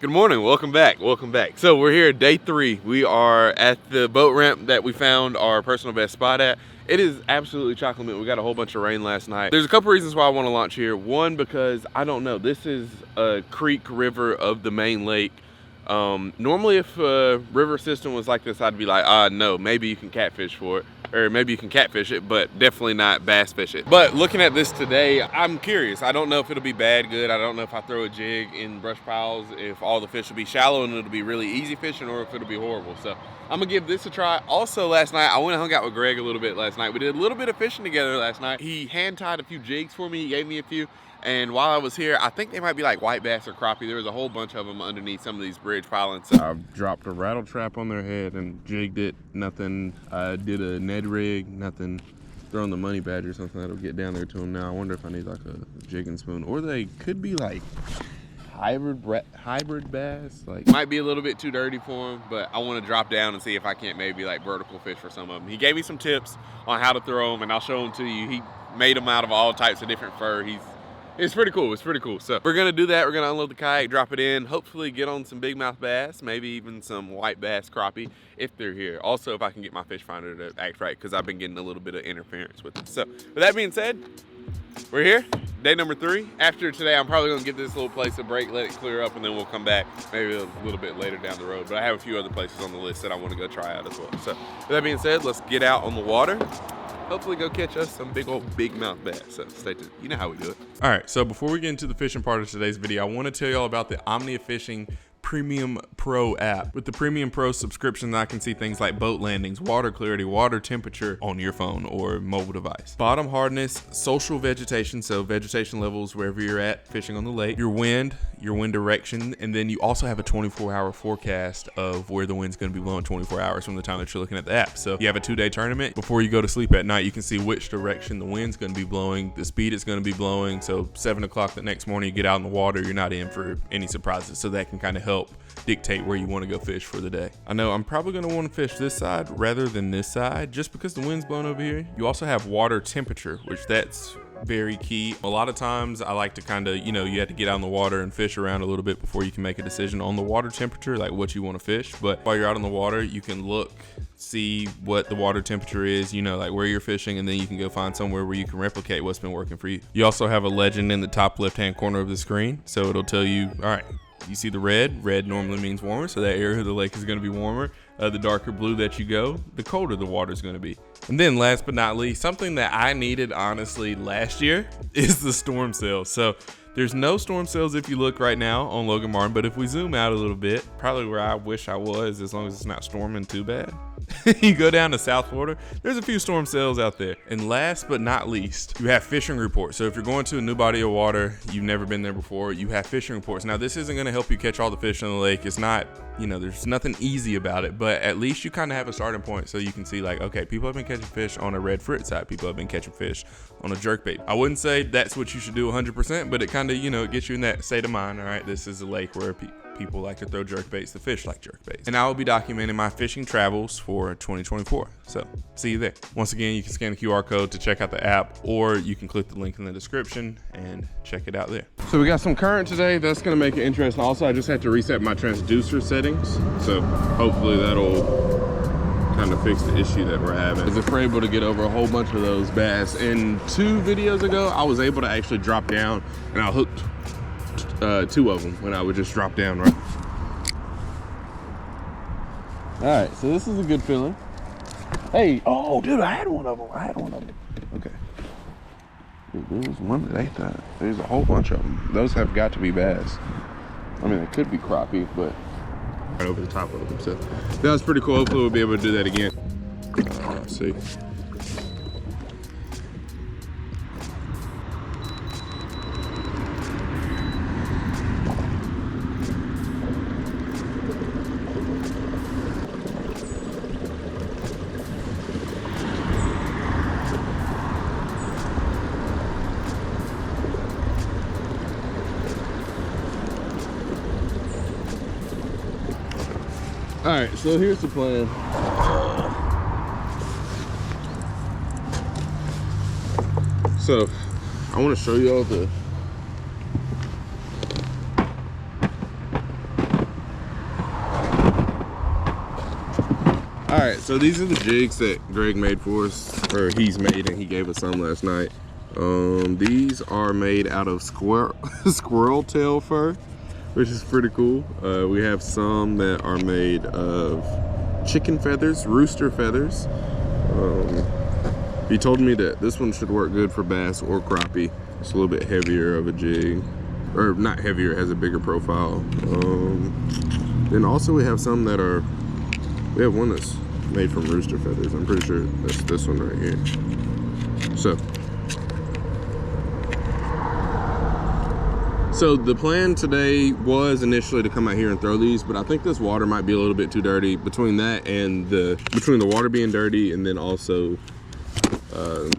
Good morning, welcome back. So we're here at day 3. We are at the boat ramp that we found our personal best spot at. It is absolutely chocolate mint. We got a whole bunch of rain last night. There's a couple reasons why I want to launch here. One, because I don't know, this is a creek river of the main lake. Normally if a river system was like this, I'd be like, no, maybe you can catfish for it. Or maybe you can catfish it, but definitely not bass fish it. But looking at this today, I'm curious. I don't know if it'll be bad, good. I don't know if I throw a jig in brush piles, if all the fish will be shallow and it'll be really easy fishing, or if it'll be horrible. So I'm gonna give this a try. Also last night, I went and hung out with Greg a little bit last night. We did a little bit of fishing together last night. He hand tied a few jigs for me, he gave me a few. And while I was here, I think they might be like white bass or crappie. There was a whole bunch of them underneath some of these bridge pilings. I dropped a rattle trap on their head and jigged it, nothing. I did a Ned Rig, nothing. Throwing the money badger or something that'll get down there to them now. I wonder if I need like a jigging spoon, or they could be like hybrid bass. Like, might be a little bit too dirty for them, but I want to drop down and see if I can't maybe like vertical fish for some of them. He gave me some tips on how to throw them, and I'll show them to you. He made them out of all types of different fur. It's pretty cool, So we're gonna do that. We're gonna unload the kayak, drop it in, hopefully get on some big mouth bass, maybe even some white bass crappie if they're here. Also, if I can get my fish finder to act right, because I've been getting a little bit of interference with it. So with that being said, we're here, day number 3. After today, I'm probably gonna give this little place a break, let it clear up, and then we'll come back maybe a little bit later down the road. But I have a few other places on the list that I wanna go try out as well. So with that being said, let's get out on the water. Hopefully go catch us some big mouth bass. So stay tuned. You know how we do it. All right, so before we get into the fishing part of today's video, I want to tell you all about the Omnia Fishing Premium Pro app. With the Premium Pro subscription, I can see things like boat landings, water clarity, water temperature on your phone or mobile device, bottom hardness, social vegetation, so vegetation levels wherever you're at fishing on the lake, your wind direction, and then you also have a 24-hour forecast of where the wind's going to be blowing 24 hours from the time that you're looking at the app. So if you have a 2-day tournament, before you go to sleep at night, you can see which direction the wind's going to be blowing, the speed it's going to be blowing. So 7 o'clock the next morning, you get out in the water, you're not in for any surprises. So that can kind of help dictate where you want to go fish for the day. I know I'm probably going to want to fish this side rather than this side just because the wind's blowing over here. You also have water temperature, which that's very key. A lot of times I like to kind of, you have to get out in the water and fish around a little bit before you can make a decision on the water temperature, like what you want to fish. But while you're out on the water, you can look, see what the water temperature is, like where you're fishing, and then you can go find somewhere where you can replicate what's been working for you. You also have a legend in the top left-hand corner of the screen. So it'll tell you, all right, you see the red normally means warmer, so that area of the lake is going to be warmer. The darker blue that you go, the colder the water is going to be. And then last but not least, something that I needed honestly last year is the storm sails. So there's no storm sails if you look right now on Logan Martin, but if we zoom out a little bit, probably where I wish I was, as long as it's not storming too bad. You go down to South Florida, there's a few storm sails out there. And last but not least, you have fishing reports. So if you're going to a new body of water, you've never been there before, you have fishing reports. Now this isn't going to help you catch all the fish in the lake. It's not, there's nothing easy about it, but at least you kind of have a starting point so you can see like, okay, people have been catching fish on a red frit side. People have been catching fish on a jerkbait. I wouldn't say that's what you should do 100%, but it kind of, it gets you in that state of mind. All right, this is a lake where people like to throw jerkbaits, the fish like jerkbaits. And I will be documenting my fishing travels for 2024. So see you there. Once again, you can scan the QR code to check out the app, or you can click the link in the description and check it out there. So we got some current today. That's gonna make it interesting. Also, I just had to reset my transducer settings. So hopefully that'll kind of fix the issue that we're having. As if we're able to get over a whole bunch of those bass. And 2 videos ago, I was able to actually drop down, and I hooked 2 of them when I would just drop down, right? All right, so this is a good feeling. Hey, oh, dude, I had one of them. Okay. Dude, there was one that ate that. There's a whole bunch of them. Those have got to be bass. I mean, it could be crappie, but right over the top of them. So that was pretty cool. Hopefully we'll be able to do that again. Let's see. All right, so here's the plan. So I want to show you all the All right, so these are the jigs that Greg made for us, or he's made, and he gave us some last night. These are made out of squirrel tail fur, which is pretty cool. We have some that are made of chicken feathers, rooster feathers. He told me that this one should work good for bass or crappie. It's a little bit heavier of a jig, or not heavier, it has a bigger profile. Then also we have some that are, we have one that's made from rooster feathers. I'm pretty sure that's this one right here. So the plan today was initially to come out here and throw these, but I think this water might be a little bit too dirty. Between that and between the water being dirty and then also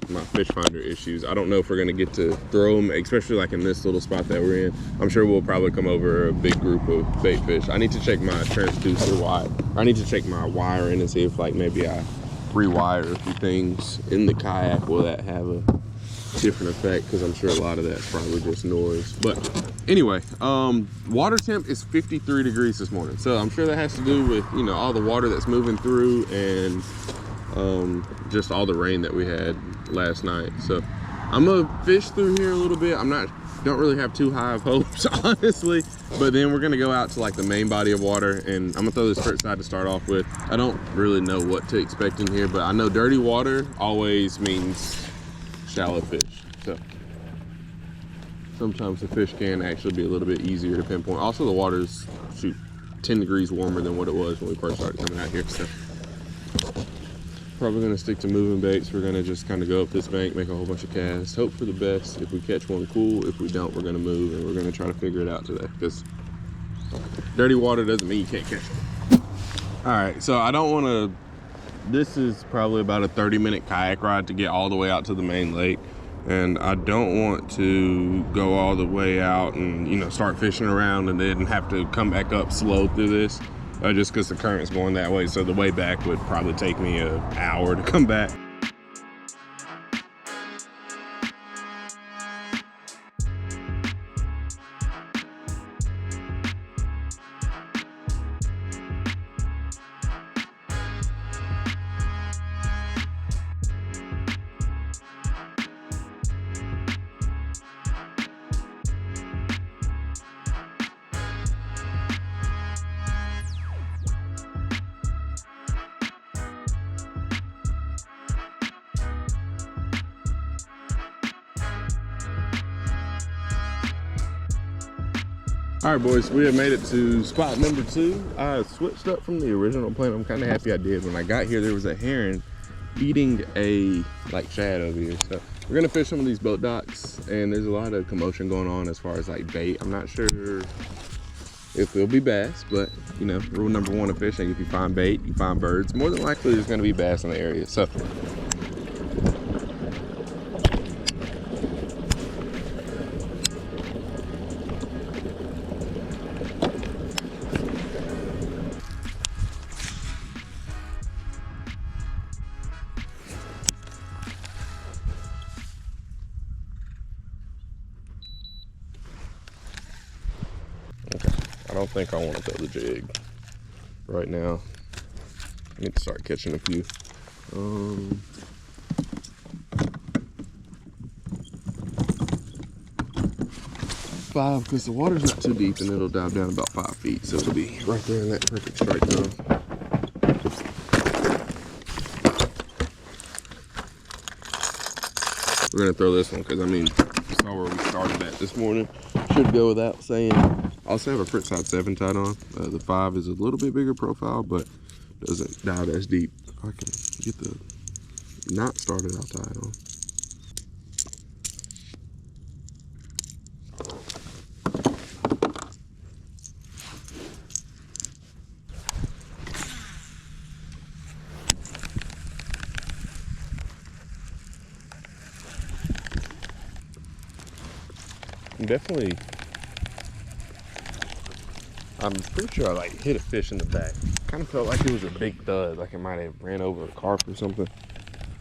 my fish finder issues, I don't know if we're gonna get to throw them, especially like in this little spot that we're in. I'm sure we'll probably come over a big group of bait fish. I need to check my transducer wire. I need to check my wiring and see if like maybe I rewire a few things in the kayak. Will that have a different effect? Because I'm sure a lot of that's probably just noise. But anyway, water temp is 53 degrees this morning, so I'm sure that has to do with, you know, all the water that's moving through and just all the rain that we had last night. So I'm gonna fish through here a little bit. Don't really have too high of hopes, honestly, but then we're gonna go out to like the main body of water, and I'm gonna throw this front side to start off with. I don't really know what to expect in here, but I know dirty water always means shallow fish. So sometimes the fish can actually be a little bit easier to pinpoint. Also, the water's 10 degrees warmer than what it was when we first started coming out here. So probably gonna stick to moving baits. We're gonna just kind of go up this bank, make a whole bunch of casts, hope for the best. If we catch one, cool. If we don't, we're gonna move, and we're gonna try to figure it out today, because dirty water doesn't mean you can't catch it. All right, so I don't want to, this is probably about a 30-minute kayak ride to get all the way out to the main lake, and I don't want to go all the way out and, you know, start fishing around and then have to come back up slow through this, just because the current's going that way. So the way back would probably take me an hour to come back. All right, boys, we have made it to spot number 2. I switched up from the original plan. I'm kind of happy I did. When I got here, there was a heron eating a like shad over here. So we're gonna fish some of these boat docks, and there's a lot of commotion going on as far as like bait. I'm not sure if it'll be bass, but you know, rule number 1 of fishing: if you find bait, you find birds. More than likely, there's gonna be bass in the area. So I don't think I want to throw the jig right now. I need to start catching a few. 5, because the water's not too deep and it'll dive down about 5 feet, so it'll be right there in that perfect strike zone. We're gonna throw this one because, I mean, you saw where we started at this morning. Should go without saying. I also have a front side 7 tied on. The 5 is a little bit bigger profile, but doesn't dive as deep. If I can get the knot started, I'll tie it on. I'm pretty sure I like hit a fish in the back. Kind of felt like it was a big thud, like it might have ran over a carp or something.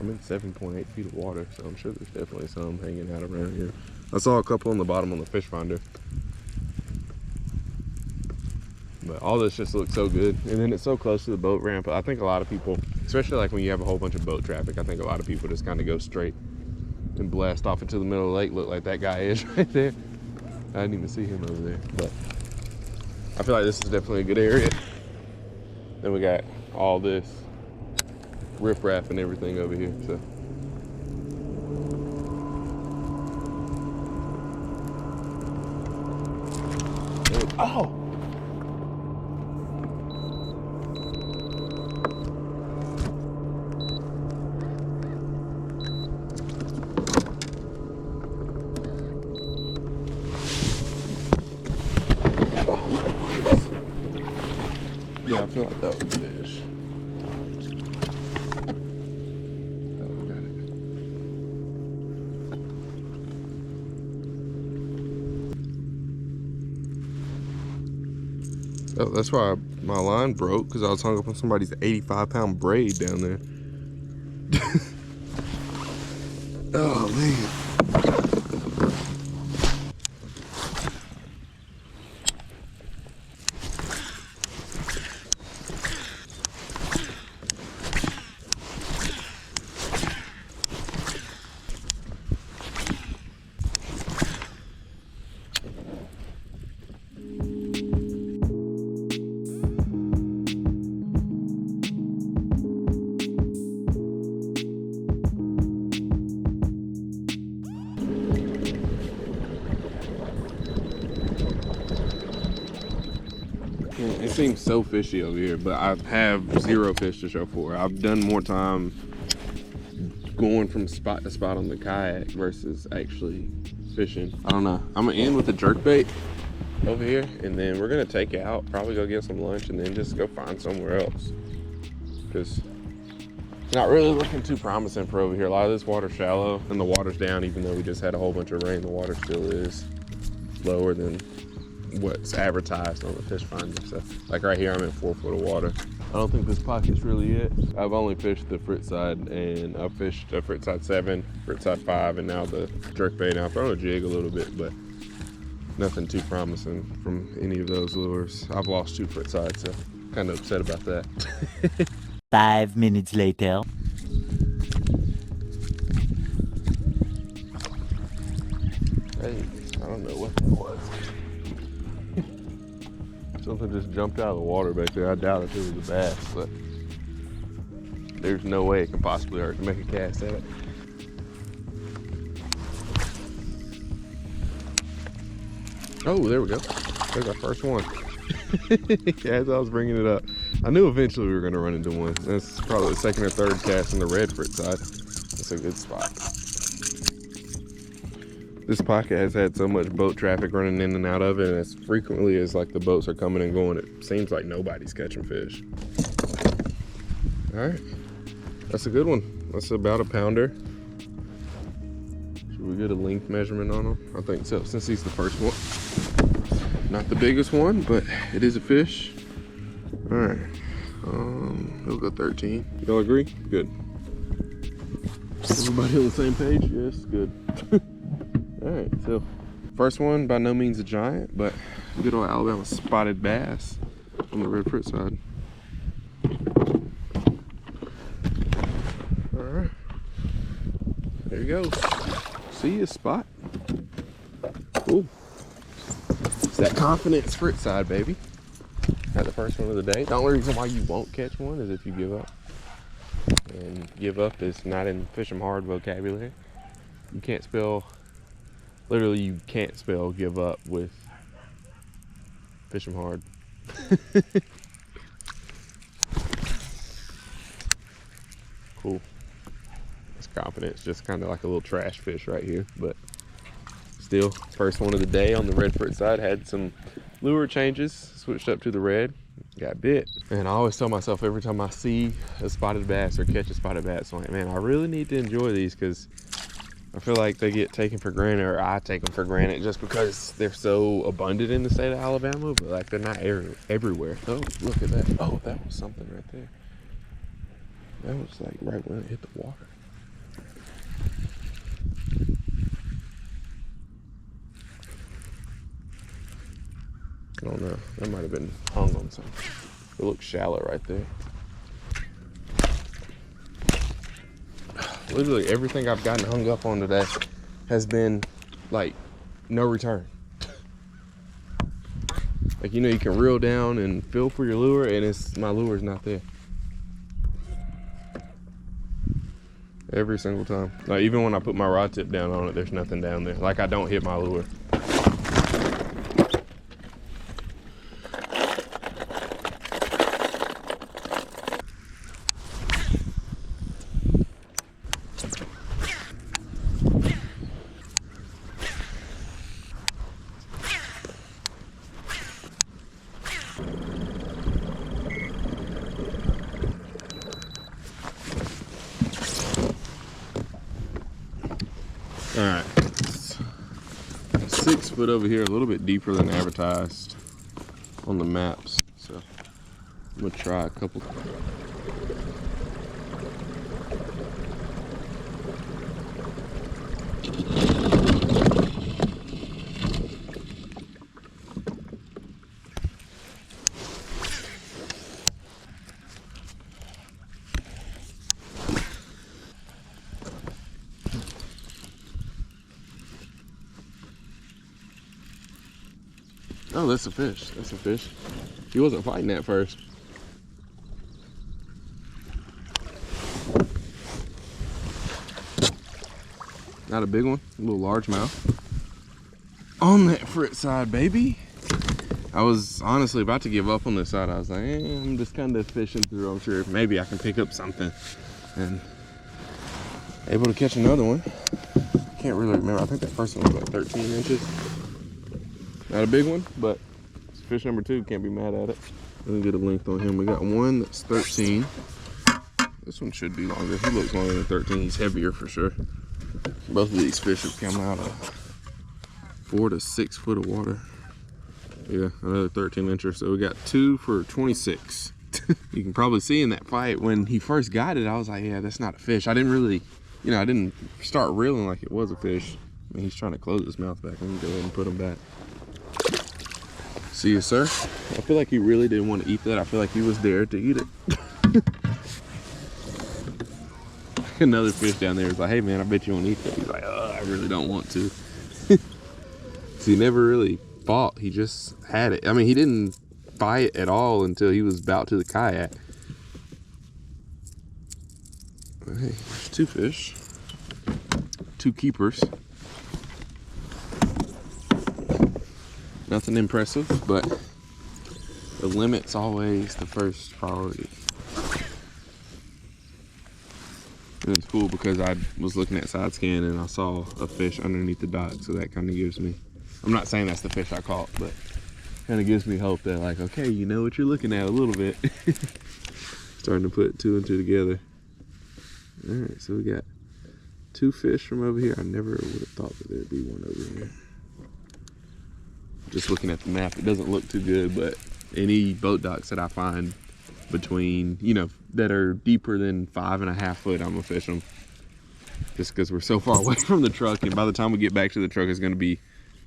I'm in 7.8 feet of water, so I'm sure there's definitely some hanging out around here. I saw a couple on the bottom on the fish finder. But all this just looks so good. And then it's so close to the boat ramp. I think a lot of people, especially like when you have a whole bunch of boat traffic, I think a lot of people just kind of go straight and blast off into the middle of the lake. Look like that guy is right there. I didn't even see him over there. But I feel like this is definitely a good area. Then we got all this riffraff and everything over here. So. Oh! Yeah, I feel like that was a fish. Oh, we got it. Oh, that's why my line broke, because I was hung up on somebody's 85-pound braid down there. Oh, man. It seems so fishy over here, but I have zero fish to show for it. I've done more time going from spot to spot on the kayak versus actually fishing. I don't know. I'm gonna end with the jerkbait over here, and then we're gonna take out, probably go get some lunch, and then just go find somewhere else. Because it's not really looking too promising for over here. A lot of this water's shallow, and the water's down, even though we just had a whole bunch of rain. The water still is lower than what's advertised on the fish finder. So like right here, I'm in 4 foot of water. I don't think this pocket's really it. I've only fished the frit side, and I've fished a frit side 7, frit side 5, and now the jerkbait. Now I've thrown a jig a little bit, but nothing too promising from any of those lures. I've lost 2 frit sides, so kind of upset about that. 5 minutes later. Hey, I don't know what that was. Something just jumped out of the water back there. I doubt if it was a bass, but there's no way it could possibly hurt to make a cast at it. Oh, there we go. There's our first one. As I was bringing it up, I knew eventually we were going to run into one. That's probably the 2nd or 3rd cast on the red frit side. That's a good spot. This pocket has had so much boat traffic running in and out of it, and as frequently as like the boats are coming and going, it seems like nobody's catching fish. All right, that's a good one. That's about a pounder. Should we get a length measurement on him? I think so, since he's the first one. Not the biggest one, but it is a fish. All right, he'll go 13. Y'all agree? Good. Everybody on the same page? Yes, good. All right, so first one, by no means a giant, but good old Alabama spotted bass on the red frit side. All right, there you go. See a spot. Cool. It's that confidence frit side, baby. Got the first one of the day. The only reason why you won't catch one is if you give up. And give up is not in fish 'em hard vocabulary. You can't spell. Literally, you can't spell give up with fish 'em hard. Cool. It's confidence, just kind of like a little trash fish right here, but still, first one of the day on the red frit side. Had some lure changes, switched up to the red, got bit. And I always tell myself every time I see a spotted bass or catch a spotted bass, I'm like, man, I really need to enjoy these, because I feel like they get taken for granted, or I take them for granted just because they're so abundant in the state of Alabama, but like they're not everywhere. Oh, look at that. Oh, that was something right there. That was like right when it hit the water. I don't know. That might have been hung on something. It looks shallow right there. Literally everything I've gotten hung up on today has been like no return. Like, you know, you can reel down and feel for your lure, and my lure's not there. Every single time. Like, even when I put my rod tip down on it, there's nothing down there. Like, I don't hit my lure. All right, 6 foot over here, a little bit deeper than advertised on the maps. So I'm gonna try a couple. Oh, that's a fish. That's a fish. He wasn't fighting at first. Not a big one, a little largemouth. On that frit side, baby. I was honestly about to give up on this side. I was like, I'm just kind of fishing through. I'm sure maybe I can pick up something. And able to catch another one. Can't really remember. I think that first one was like 13 inches. Not a big one, but fish number 2, can't be mad at it. Let me get a length on him. We got one that's 13. This one should be longer. He looks longer than 13. He's heavier for sure. Both of these fish have come out of 4 to 6 foot of water. Yeah, another 13 incher. So we got 2 for 26. You can probably see in that fight when he first got it, I was like, yeah, that's not a fish. I didn't really, you know, I didn't start reeling like it was a fish. I mean, he's trying to close his mouth back. Let me go ahead and put him back. See you, sir. I feel like he really didn't want to eat that. I feel like he was there to eat it. Another fish down there is like, hey man, I bet you won't eat that. He's like, oh, I really don't want to. So he never really fought. He just had it. I mean, he didn't fight at all until he was about to the kayak. Hey, there's 2 fish. 2 keepers. Nothing impressive, but the limit's always the first priority. And it's cool because I was looking at side scan and I saw a fish underneath the dock, so that kind of gives me, I'm not saying that's the fish I caught, but kind of gives me hope that like, okay, you know what you're looking at a little bit. Starting to put 2 and 2 together. All right, so we got 2 fish from over here. I never would have thought that there'd be one over here. Just looking at the map, it doesn't look too good, but any boat docks that I find between, you know, that are deeper than 5.5 foot, I'm gonna fish them. Just because we're so far away from the truck, and by the time we get back to the truck, it's gonna be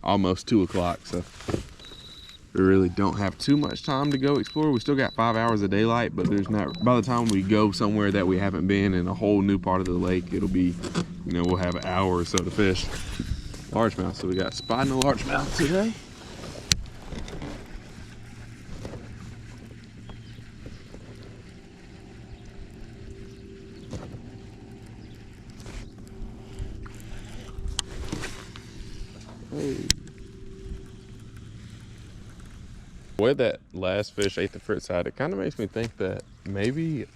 almost 2 o'clock, so we really don't have too much time to go explore. We still got 5 hours of daylight, but there's not, by the time we go somewhere that we haven't been in a whole new part of the lake, it'll be, you know, we'll have an hour or so to fish. Largemouth, so we got spotting a largemouth today. The way that last fish ate the frit side, it kind of makes me think that maybe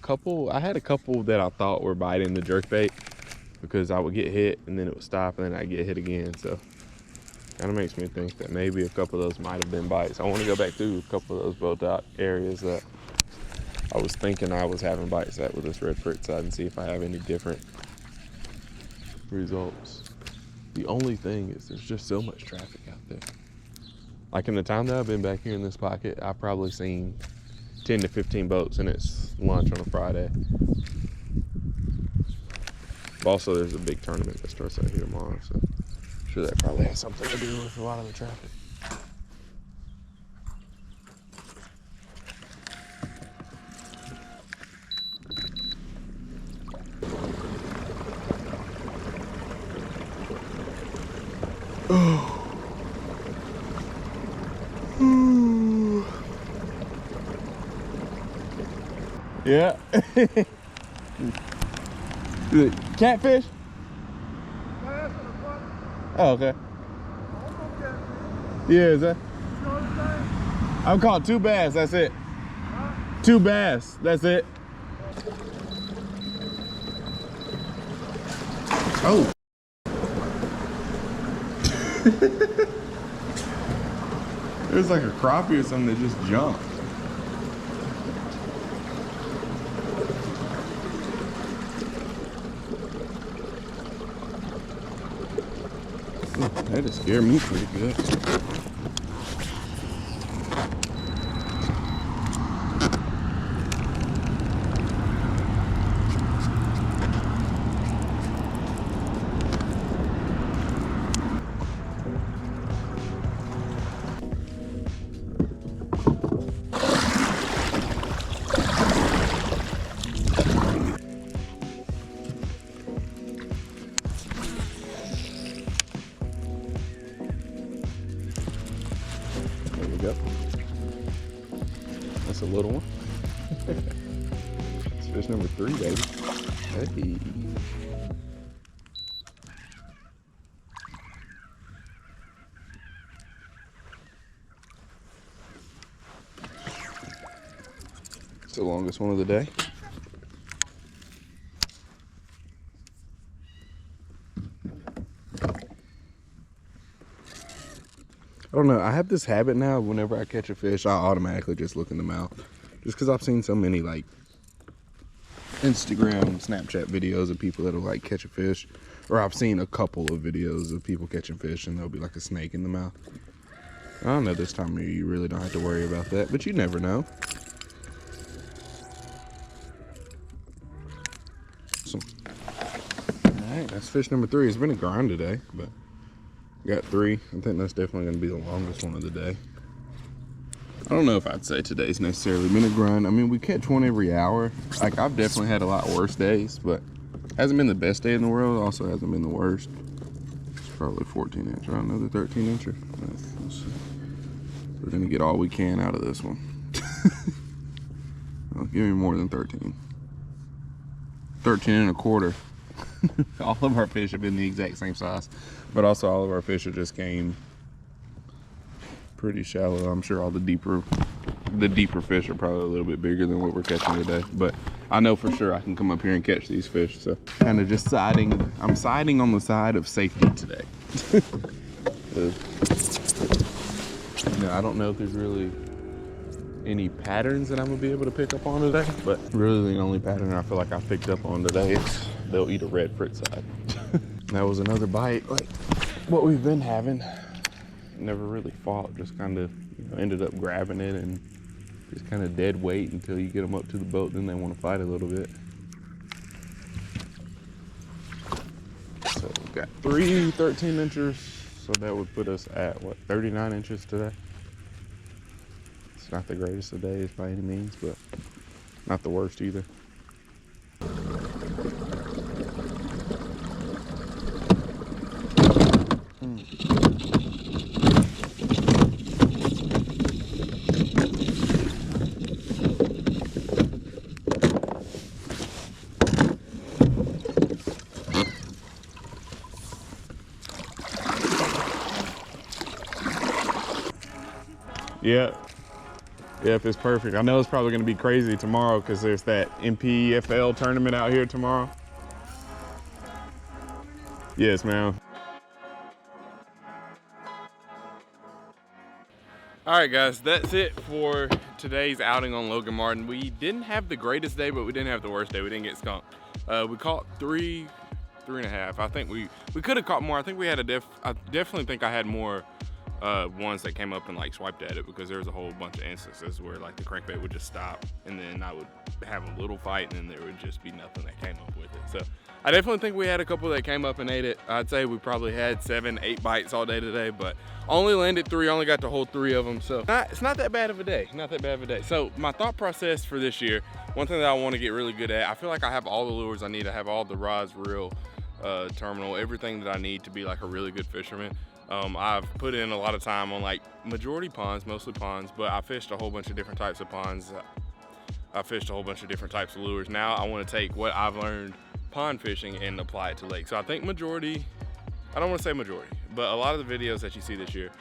I had a couple that I thought were biting the jerkbait because I would get hit and then it would stop and then I'd get hit again. So kind of makes me think that maybe a couple of those might have been bites. I want to go back through a couple of those boat dock areas that I was thinking I was having bites at with this red frit side and see if I have any different results. The only thing is there's just so much traffic out there. Like in the time that I've been back here in this pocket, I've probably seen 10 to 15 boats and it's lunch on a Friday. But also there's a big tournament that starts out here tomorrow, so I'm sure that probably has something to do with a lot of the traffic. Yeah. Catfish? Oh, okay. Yeah, is that? I've caught 2 bass, that's it. 2 bass, that's it. Oh. There's like a crappie or something that just jumped. That just scared me pretty good. There we go. That's a little one. It's fish number 3, baby. Hey. It's the longest one of the day. I don't know, I have this habit now, whenever I catch a fish, I automatically just look in the mouth. Just because I've seen so many like Instagram, Snapchat videos of people that'll like catch a fish. Or I've seen a couple of videos of people catching fish and there'll be like a snake in the mouth. I don't know, this time of year you really don't have to worry about that, but you never know. So, alright, that's fish number 3. It's been a grind today, but got 3. I think that's definitely going to be the longest one of the day. I don't know if I'd say today's necessarily been a grind. I mean, we catch one every hour. Like, I've definitely had a lot worse days, but hasn't been the best day in the world. Also hasn't been the worst. It's probably 14 inch or another 13 incher. We're going to get all we can out of this one. Well, give me more than 13. 13 and a quarter. All of our fish have been the exact same size, but also all of our fish have just came pretty shallow. I'm sure all the deeper fish are probably a little bit bigger than what we're catching today, but I know for sure I can come up here and catch these fish. So kind of just I'm siding on the side of safety today. I don't know if there's really any patterns that I'm gonna be able to pick up on today, but really the only pattern I feel like I picked up on today is they'll eat a red frittside. That was another bite like what we've been having. Never really fought, just kind of ended up grabbing it and just kind of dead weight until you get them up to the boat, then they want to fight a little bit. So we've got 3 13 inchers, so that would put us at what, 39 inches today. It's not the greatest of days by any means, but not the worst either. Yep, it's perfect. I know it's probably going to be crazy tomorrow because there's that MPFL tournament out here tomorrow. Yes, ma'am. All right, guys, that's it for today's outing on Logan Martin. We didn't have the greatest day, but we didn't have the worst day. We didn't get skunked. We caught 3 and a half. I think we could have caught more. I think we had I definitely think I had more ones that came up and like swiped at it, because there was a whole bunch of instances where like the crankbait would just stop and then I would have a little fight and then there would just be nothing that came up with it. So I definitely think we had a couple that came up and ate it. I'd say we probably had 7, 8 bites all day today, but only landed 3, only got to hold 3 of them. So it's not that bad of a day, not that bad of a day. So my thought process for this year, one thing that I want to get really good at, I feel like I have all the lures I need. I have all the rods, reel, terminal, everything that I need to be like a really good fisherman. I've put in a lot of time on like majority ponds, mostly ponds, but I fished a whole bunch of different types of ponds. I fished a whole bunch of different types of lures. Now I want to take what I've learned pond fishing and apply it to lakes. So I think majority, I don't want to say majority, but a lot of the videos that you see this year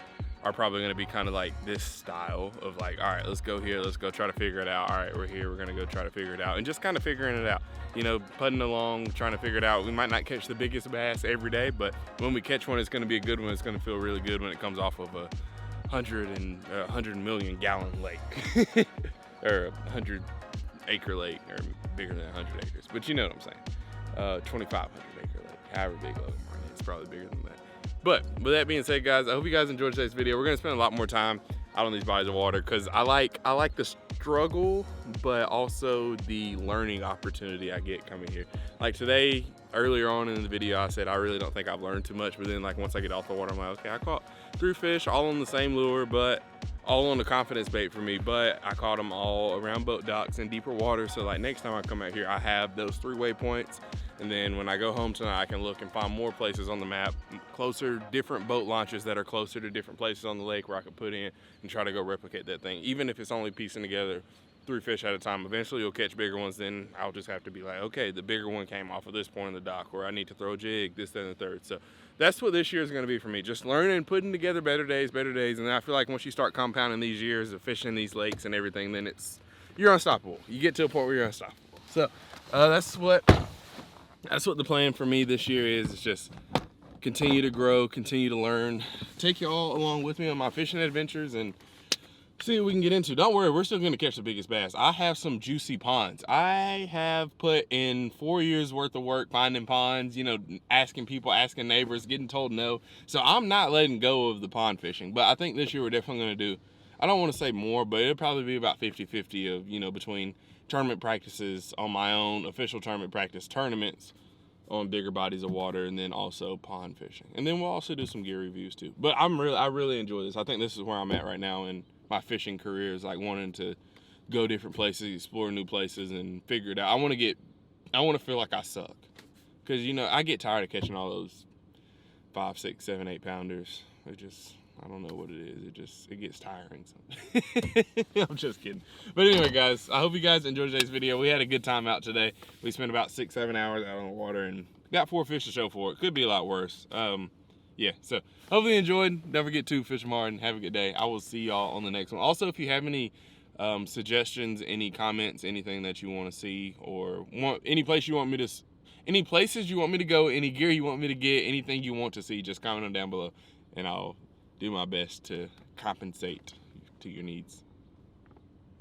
are probably going to be kind of like this style of like, all right, let's go here, let's go try to figure it out. All right, we're here, we're going to go try to figure it out, and just kind of figuring it out, you know, putting along, trying to figure it out. We might not catch the biggest bass every day, but when we catch one, it's going to be a good one. It's going to feel really good when it comes off of a 100 million gallon lake or a 100-acre lake, or bigger than 100 acres, but you know what I'm saying. 2,500 acre lake, however big Logan Martin is, probably bigger than that. But with that being said, guys, I hope you guys enjoyed today's video. We're gonna spend a lot more time out on these bodies of water because I like the struggle, but also the learning opportunity I get coming here. Like today, earlier on in the video, I said I really don't think I've learned too much, but then like once I get off the water, I'm like, okay, I caught 3 fish all on the same lure, but all on the confidence bait for me, but I caught them all around boat docks in deeper water. So like next time I come out here, I have those 3 waypoints. And then when I go home tonight, I can look and find more places on the map, closer, different boat launches that are closer to different places on the lake where I could put in and try to go replicate that thing. Even if it's only piecing together 3 fish at a time, eventually you'll catch bigger ones. Then I'll just have to be like, okay, the bigger one came off of this point in the dock, or I need to throw a jig, this, that, and the third. So that's what this year is going to be for me. Just learning, putting together better days. And then I feel like once you start compounding these years of fishing these lakes and everything, then you're unstoppable. You get to a point where you're unstoppable. So that's what the plan for me this year is. It's just continue to grow, continue to learn, take you all along with me on my fishing adventures and see what we can get into. Don't worry, we're still gonna catch the biggest bass. I have some juicy ponds. I have put in 4 years worth of work finding ponds, you know, asking people, asking neighbors, getting told no. So I'm not letting go of the pond fishing, but I think this year we're definitely gonna do, I don't wanna say more, but it'll probably be about 50-50 of, you know, between tournament practices on my own, official tournament practice, tournaments on bigger bodies of water, and then also pond fishing. And then we'll also do some gear reviews too. But I really enjoy this. I think this is where I'm at right now in my fishing career, is like wanting to go different places, explore new places, and figure it out. I want to feel like I suck. Because, you know, I get tired of catching all those 5, 6, 7, 8 pounders. It just, I don't know what it is. It gets tiring. I'm just kidding. But anyway, guys, I hope you guys enjoyed today's video. We had a good time out today. We spent about 6-7 hours out on the water and got 4 fish to show for it. Could be a lot worse. Yeah, so hopefully you enjoyed. Don't forget to fish tomorrow and have a good day. I will see y'all on the next one. Also, if you have any suggestions, any comments, anything that you want to see, or any places you want me to go, any gear you want me to get, anything you want to see, just comment them down below, and I'll do my best to compensate to your needs.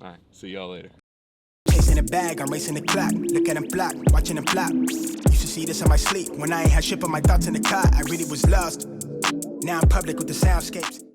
All right, see y'all later. Chasing a bag, I'm racing the clock. Look at them block, watching them flop. Used to see this in my sleep when I ain't had shit but my thoughts in the car. I really was lost. Now I'm public with the soundscapes.